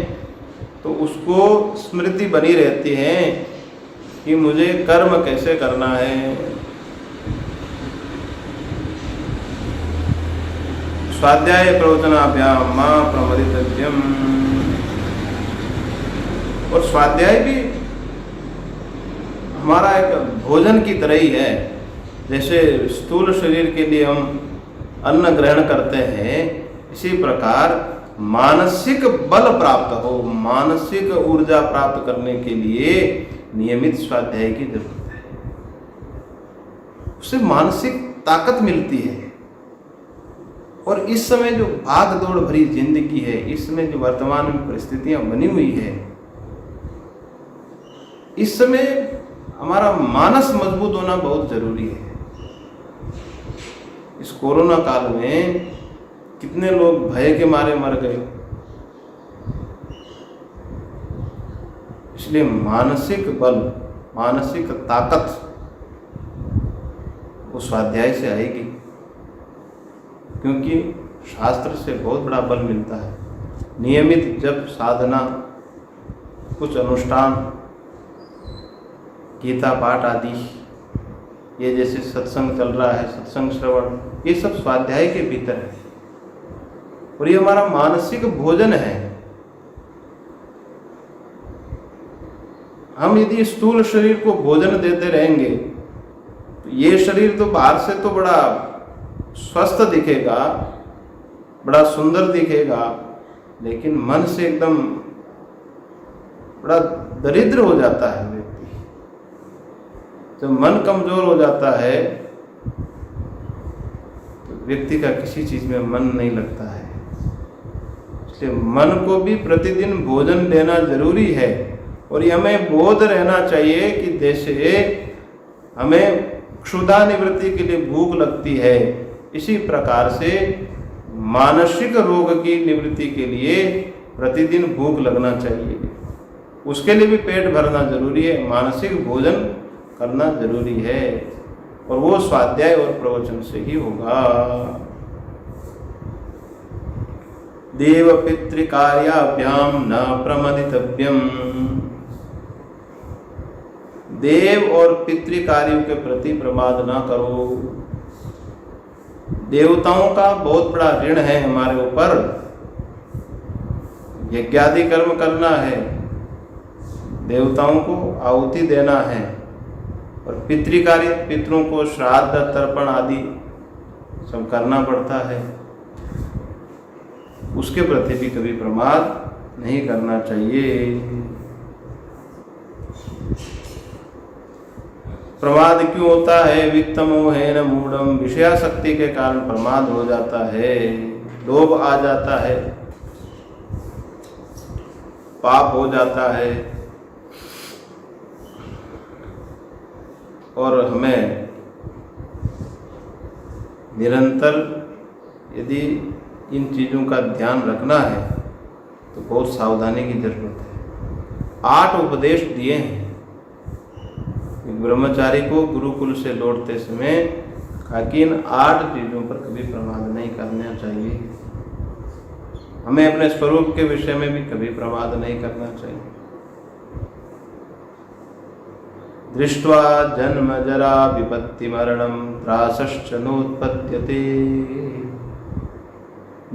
तो उसको स्मृति बनी रहती है कि मुझे कर्म कैसे करना है। स्वाध्याय प्रवचनाभ्याम मा प्रमदितव्यम। और स्वाध्याय भी हमारा एक भोजन की तरह ही है। जैसे स्थूल शरीर के लिए हम अन्न ग्रहण करते हैं, इसी प्रकार मानसिक बल प्राप्त हो, मानसिक ऊर्जा प्राप्त करने के लिए नियमित स्वाध्याय की जरूरत है। उससे मानसिक ताकत मिलती है। और इस समय जो भाग दौड़ भरी जिंदगी है, इस समय जो वर्तमान में परिस्थितियां बनी हुई है, इस समय हमारा मानस मजबूत होना बहुत जरूरी है। इस कोरोना काल में कितने लोग भय के मारे मर गए। इसलिए मानसिक बल, मानसिक ताकत वो स्वाध्याय से आएगी, क्योंकि शास्त्र से बहुत बड़ा बल मिलता है। नियमित जब साधना, कुछ अनुष्ठान, गीता पाठ आदि, ये जैसे सत्संग चल रहा है, सत्संग श्रवण, ये सब स्वाध्याय के भीतर है। और ये हमारा मानसिक भोजन है। हम यदि स्थूल शरीर को भोजन देते रहेंगे तो ये शरीर तो बाहर से तो बड़ा स्वस्थ दिखेगा, बड़ा सुंदर दिखेगा, लेकिन मन से एकदम बड़ा दरिद्र हो जाता है व्यक्ति। जब मन कमजोर हो जाता है तो व्यक्ति का किसी चीज में मन नहीं लगता है। इसलिए मन को भी प्रतिदिन भोजन देना जरूरी है। और ये हमें बोध रहना चाहिए कि जैसे हमें क्षुधा निवृत्ति के लिए भूख लगती है, इसी प्रकार से मानसिक रोग की निवृत्ति के लिए प्रतिदिन भूख लगना चाहिए। उसके लिए भी पेट भरना जरूरी है, मानसिक भोजन करना जरूरी है। और वो स्वाध्याय और प्रवचन से ही होगा। देव पितृकार्याभ्याम न प्रमदितव्यम। देव और पितृकार्यों के प्रति प्रमाद ना करो। देवताओं का बहुत बड़ा ऋण है हमारे ऊपर। यज्ञादि कर्म करना है, देवताओं को आहुति देना है, और पितृकार्य, पितरों को श्राद्ध तर्पण आदि सब करना पड़ता है। उसके प्रति भी कभी प्रमाद नहीं करना चाहिए। प्रमाद क्यों होता है? वित्तमोहेन मूढ़म। विषयासक्ति के कारण प्रमाद हो जाता है, लोभ आ जाता है। पाप हो जाता है और हमें निरंतर यदि इन चीज़ों का ध्यान रखना है तो बहुत सावधानी की जरूरत है। 8 उपदेश दिए हैं। ब्रह्मचारी को गुरुकुल से लौटते समय कहा कि इन 8 चीज़ों पर कभी प्रमाद नहीं करना चाहिए। हमें अपने स्वरूप के विषय में भी कभी प्रमाद नहीं करना चाहिए। दृष्ट्वा जन्म जरा विपत्ति मरणम त्रासश्च नोत्पद्यते।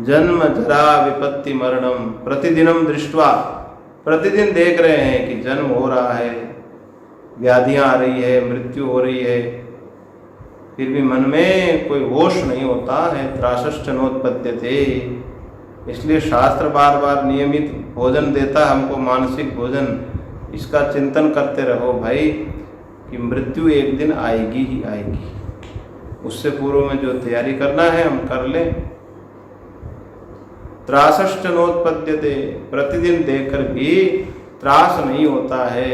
जन्म जरा विपत्ति मरणम, प्रतिदिनम दृष्ट्वा, प्रतिदिन देख रहे हैं कि जन्म हो रहा है, व्याधियां आ रही है, मृत्यु हो रही है, फिर भी मन में कोई होश नहीं होता है। त्रासश्च नोत्पद्यते, इसलिए शास्त्र बार बार नियमित भोजन देता है हमको, मानसिक भोजन। इसका चिंतन करते रहो भाई कि मृत्यु एक दिन आएगी ही आएगी। उससे पूर्व में जो तैयारी करना है हम कर लें। त्रासश्च नोत्पद्यते, प्रतिदिन देखकर भी त्रास नहीं होता है।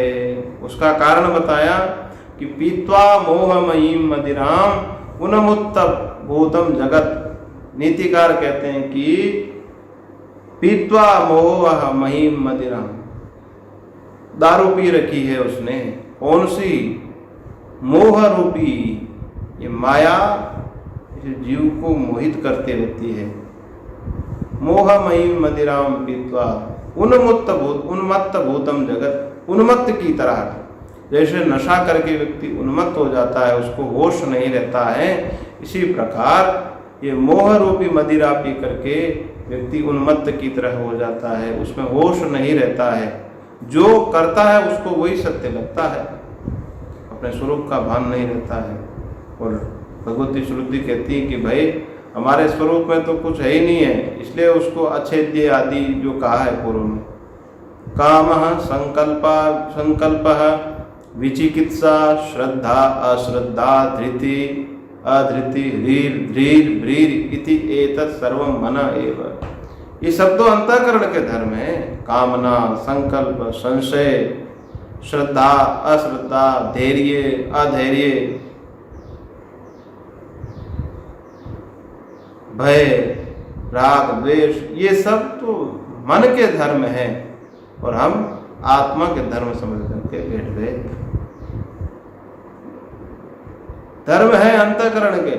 उसका कारण बताया कि पीत्वा मोहमयीम मदिराम उन्मुत्त भूतम जगत। नीतिकार कहते हैं कि पीत्वा मोहमयीम मदिराम, दारू पी रखी है उसने। कौन सी? मोह रूपी, ये माया जो जीव को मोहित करती रहती है। मोहमयी मदिराम पीत्वा उन्मत्त भूतम जगत, उन्मत्त की तरह। जैसे नशा करके व्यक्ति उन्मत्त हो जाता है, उसको होश नहीं रहता है, इसी प्रकार ये मोह रूपी मदिरा पी करके व्यक्ति उन्मत्त की तरह हो जाता है, उसमें होश नहीं रहता है। जो करता है उसको वही सत्य लगता है, अपने स्वरूप का भान नहीं रहता है। और भगवती श्रुति कहती है कि भाई हमारे स्वरूप में तो कुछ है ही नहीं है, इसलिए उसको अच्छेद्य आदि जो कहा है पूर्व में। कामः संकल्पः विचिकित्सा श्रद्धा अश्रद्धा धृति अधृति ह्रीर धीर भ्रीर इति एतत् सर्वं मन एव। ये शब्दों अंतःकरण के धर्म है। कामना, संकल्प, संशय, श्रद्धा अश्रद्धा, धैर्य अधैर्य, भय राग द्वेष, ये सब तो मन के धर्म है और हम आत्मा के धर्म समझ करके बैठ गए। धर्म है अंतःकरण के,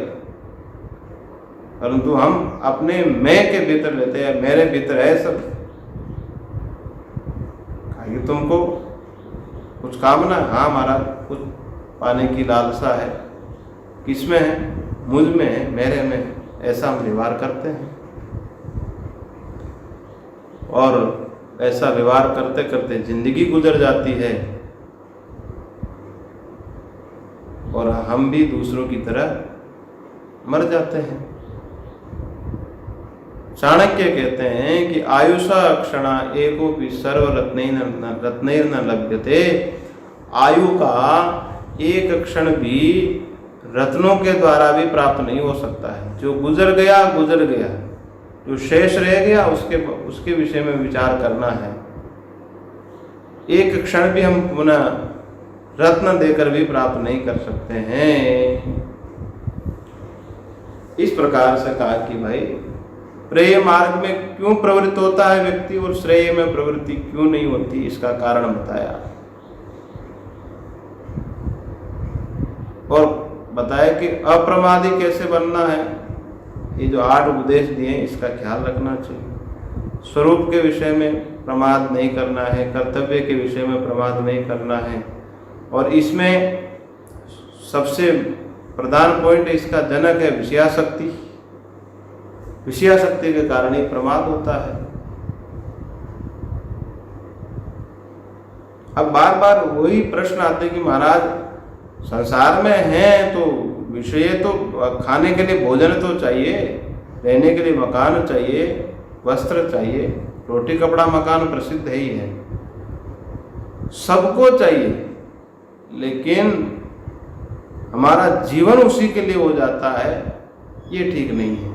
परंतु हम अपने मैं के भीतर रहते हैं, मेरे भीतर है सब। आगे तुमको कुछ कामना, हाँ महाराज कुछ पाने की लालसा है, किसमें है? मुझ में है, मेरे में है। ऐसा हम व्यवहार करते हैं और ऐसा व्यवहार करते करते जिंदगी गुजर जाती है और हम भी दूसरों की तरह मर जाते हैं। चाणक्य कहते हैं कि आयुषा क्षणा एकोपि सर्वरत्नैर्न लभ्यते। आयु का एक क्षण भी रत्नों के द्वारा भी प्राप्त नहीं हो सकता है। जो गुजर गया गुजर गया, जो शेष रह गया उसके विषय में विचार करना है। एक क्षण भी हम पुनः रत्न देकर भी प्राप्त नहीं कर सकते हैं। इस प्रकार से कहा कि भाई प्रेय मार्ग में क्यों प्रवृत्त होता है व्यक्ति और श्रेय में प्रवृत्ति क्यों नहीं होती, इसका कारण बताया और बताया कि अप्रमादी कैसे बनना है। ये जो 8 उपदेश दिए इसका ख्याल रखना चाहिए। स्वरूप के विषय में प्रमाद नहीं करना है, कर्तव्य के विषय में प्रमाद नहीं करना है। और इसमें सबसे प्रधान पॉइंट इसका जनक है विषयासक्ति। विषयासक्ति के कारण ही प्रमाद होता है। अब बार बार वही प्रश्न आते कि महाराज संसार में हैं तो विषय तो खाने के लिए भोजन तो चाहिए, रहने के लिए मकान चाहिए, वस्त्र चाहिए, रोटी कपड़ा मकान प्रसिद्ध है ही है, सबको चाहिए, लेकिन हमारा जीवन उसी के लिए हो जाता है, ये ठीक नहीं है।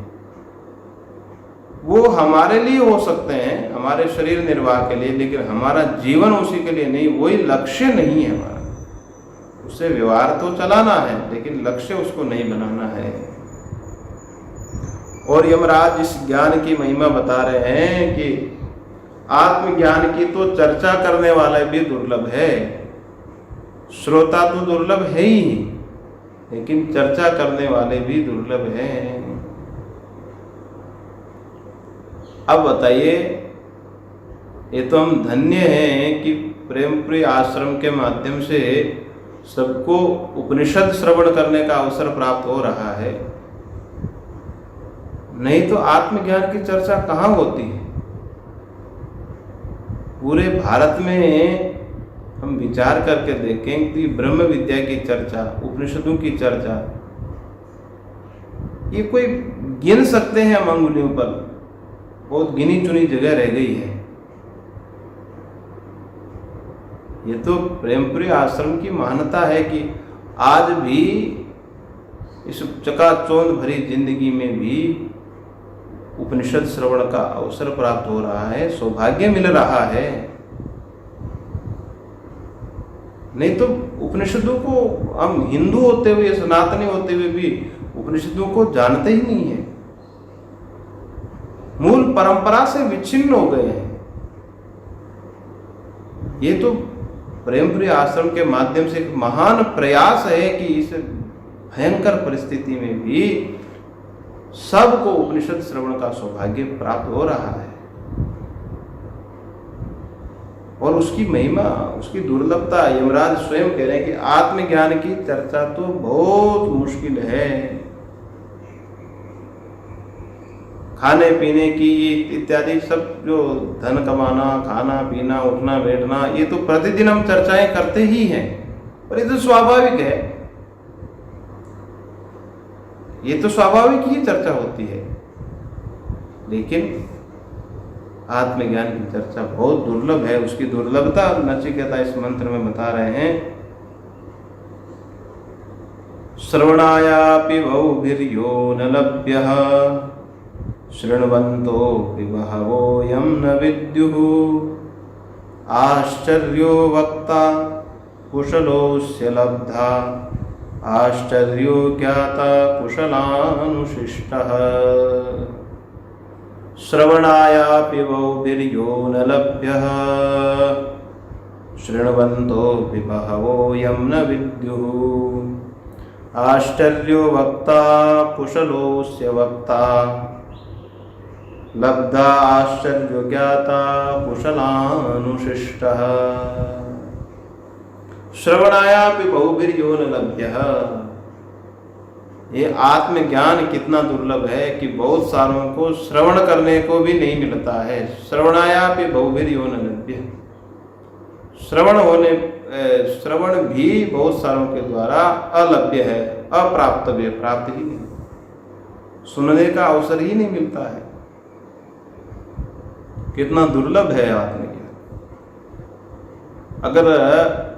वो हमारे लिए हो सकते हैं, हमारे शरीर निर्वाह के लिए, लेकिन हमारा जीवन उसी के लिए नहीं, वही लक्ष्य नहीं है हमारा। उससे व्यवहार तो चलाना है, लेकिन लक्ष्य उसको नहीं बनाना है। और यमराज इस ज्ञान की महिमा बता रहे हैं कि आत्मज्ञान की तो चर्चा करने वाला भी दुर्लभ है, श्रोता तो दुर्लभ है ही, लेकिन चर्चा करने वाले भी दुर्लभ हैं। अब बताइए, ये तो हम धन्य हैं कि प्रेमप्रिय आश्रम के माध्यम से सबको उपनिषद श्रवण करने का अवसर प्राप्त हो रहा है, नहीं तो आत्मज्ञान की चर्चा कहाँ होती है। पूरे भारत में हम विचार करके देखें कि ब्रह्म विद्या की चर्चा, उपनिषदों की चर्चा, ये कोई गिन सकते हैं हम अंगुलियों पर, बहुत गिनी चुनी जगह रह गई है। ये तो प्रेमप्रिय आश्रम की महानता है कि आज भी इस चकाचौंध भरी जिंदगी में भी उपनिषद श्रवण का अवसर प्राप्त हो रहा है, सौभाग्य मिल रहा है। नहीं तो उपनिषदों को हम हिंदू होते हुए, सनातनी होते हुए भी उपनिषदों को जानते ही नहीं है, मूल परंपरा से विच्छिन्न हो गए हैं। ये तो प्रेमप्रिय आश्रम के माध्यम से एक महान प्रयास है कि इस भयंकर परिस्थिति में भी सबको उपनिषद श्रवण का सौभाग्य प्राप्त हो रहा है। और उसकी महिमा, उसकी दुर्लभता यमराज स्वयं कह रहे हैं कि आत्मज्ञान की चर्चा तो बहुत मुश्किल है। खाने पीने की इत्यादि सब, जो धन कमाना, खाना पीना, उठना बैठना, ये तो प्रतिदिन हम चर्चाएं करते ही हैं, और ये तो स्वाभाविक है, ये तो स्वाभाविक ही चर्चा होती है। लेकिन आत्मज्ञान की चर्चा बहुत दुर्लभ है। उसकी दुर्लभता नचिकेता इस मंत्र में बता रहे हैं। श्रवणायापि बहुभिर्यो न लभ्यः शृण्वन्तो बहवोऽयं न विद्युः आश्चर्यो वक्ता कुशलोऽस्य लब्धा आश्चर्यो ज्ञाता कुशलानुशिष्टः। श्रवणायापि बहुभिर्यो न लभ्यः शृण्वन्तोऽपि बहवोऽयं न विद्युः आश्चर्यो वक्ता कुशलोऽस्य वक्ता लब्धा आश्चर्यो ज्ञाता कुशलानुशिष्टः। श्रवणायापि बहुभिर्यो न लभ्यः। ये आत्मज्ञान कितना दुर्लभ है कि बहुत सारों को श्रवण करने को भी नहीं मिलता है। श्रवणायापि बहुभिर्यो न लभ्यः। श्रवण भी बहुत सारों के द्वारा अलभ्य है, अप्राप्तव्य, प्राप्त ही नहीं, सुनने का अवसर ही नहीं मिलता है। कितना दुर्लभ है आत्मज्ञान। अगर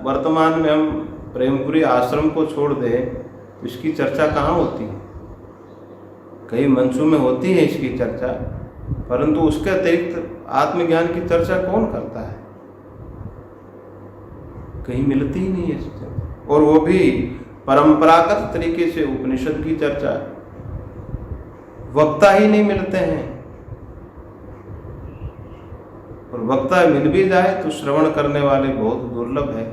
वर्तमान में हम प्रेमपुरी आश्रम को छोड़ दें तो इसकी चर्चा कहाँ होती है? कई मंचों में होती है इसकी चर्चा, परंतु उसके अतिरिक्त आत्मज्ञान की चर्चा कौन करता है? कहीं मिलती ही नहीं है चर्चा, और वो भी परंपरागत तरीके से उपनिषद की चर्चा। वक्ता ही नहीं मिलते हैं, और वक्ता मिल भी जाए तो श्रवण करने वाले बहुत दुर्लभ है,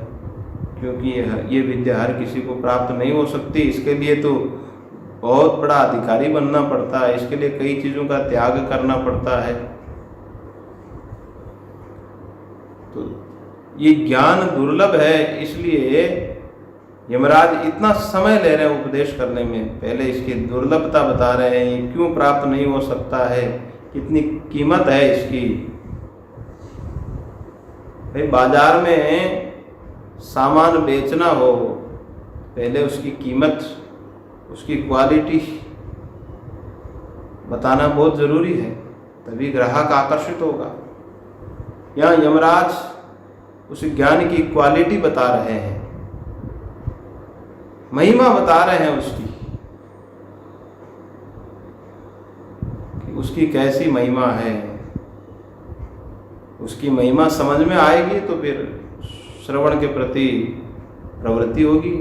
क्योंकि ये विद्या हर किसी को प्राप्त नहीं हो सकती। इसके लिए तो बहुत बड़ा अधिकारी बनना पड़ता है, इसके लिए कई चीज़ों का त्याग करना पड़ता है। तो ये ज्ञान दुर्लभ है, इसलिए यमराज इतना समय ले रहे हैं उपदेश करने में। पहले इसकी दुर्लभता बता रहे हैं, ये क्यों प्राप्त नहीं हो सकता है, कितनी कीमत है इसकी। भाई बाजार में सामान बेचना हो, पहले उसकी कीमत, उसकी क्वालिटी बताना बहुत ज़रूरी है, तभी ग्राहक आकर्षित होगा। यहाँ यमराज उस ज्ञान की क्वालिटी बता रहे हैं, महिमा बता रहे हैं उसकी। उसकी कैसी महिमा है, उसकी महिमा समझ में आएगी तो फिर श्रवण के प्रति प्रवृत्ति होगी।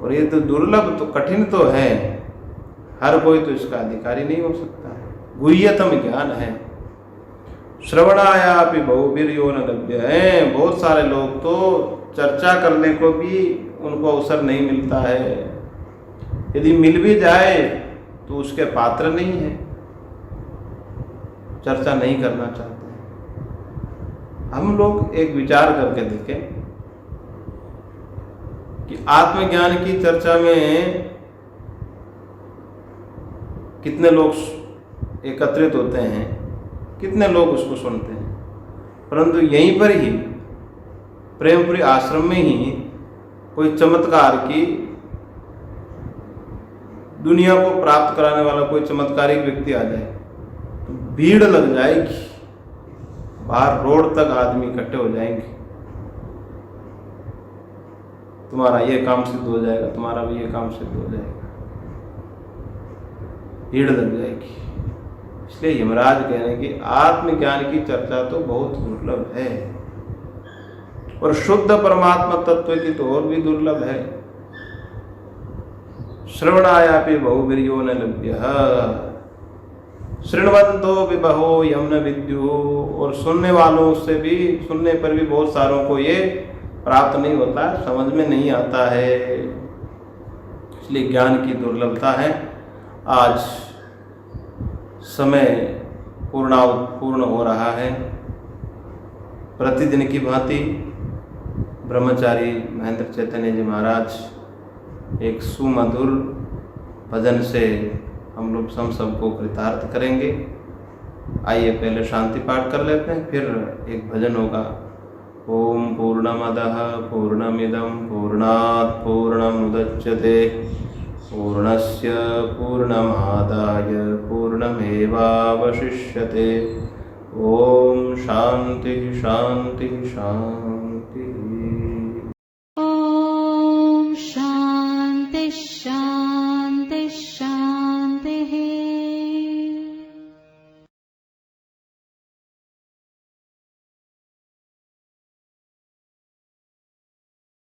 और ये तो दुर्लभ, तो कठिन तो है, हर कोई तो इसका अधिकारी नहीं हो सकता है। गुह्यतम ज्ञान है। श्रवणायापि बहुवीर्यो न लभ्य है। बहुत सारे लोग तो चर्चा करने को भी उनको अवसर नहीं मिलता है, यदि मिल भी जाए तो उसके पात्र नहीं है, चर्चा नहीं करना चाहते हैं। हम लोग एक विचार करके देखें कि आत्मज्ञान की चर्चा में कितने लोग एकत्रित होते हैं, कितने लोग उसको सुनते हैं, परंतु यहीं पर ही प्रेमपुरी आश्रम में ही कोई चमत्कार की, दुनिया को प्राप्त कराने वाला कोई चमत्कारिक व्यक्ति आ जाए तो भीड़ लग जाएगी, बाहर रोड तक आदमी इकट्ठे हो जाएंगे, तुम्हारा ये काम सिद्ध हो जाएगा, तुम्हारा भी ये काम सिद्ध हो जाएगा, भीड़ लग जाएगी। इसलिए यमराज कह रहे हैं कि आत्मज्ञान की चर्चा तो बहुत दुर्लभ है, और शुद्ध परमात्मा तत्व की तो और भी दुर्लभ है। श्रवणायापि बहुवीर्यो न लभ्यः शृण्वन्तो विबहो यम न विद्युः। और सुनने वालों से भी, सुनने पर भी बहुत सारों को ये प्राप्त नहीं होता है, समझ में नहीं आता है। इसलिए ज्ञान की दुर्लभता है। आज समय पूर्ण हो रहा है। प्रतिदिन की भांति ब्रह्मचारी महेंद्र चैतन्य जी महाराज एक सुमधुर भजन से हम लोग सबको कृतार्थ करेंगे। आइए पहले शांति पाठ कर लेते हैं, फिर एक भजन होगा। ओम पूर्णमदः पूर्णमिदं पूर्णात् पूर्णमुदच्यते पूर्णस्य पूर्णमादाय पूर्णमेवावशिष्यते। ओम शांति शांति शांति।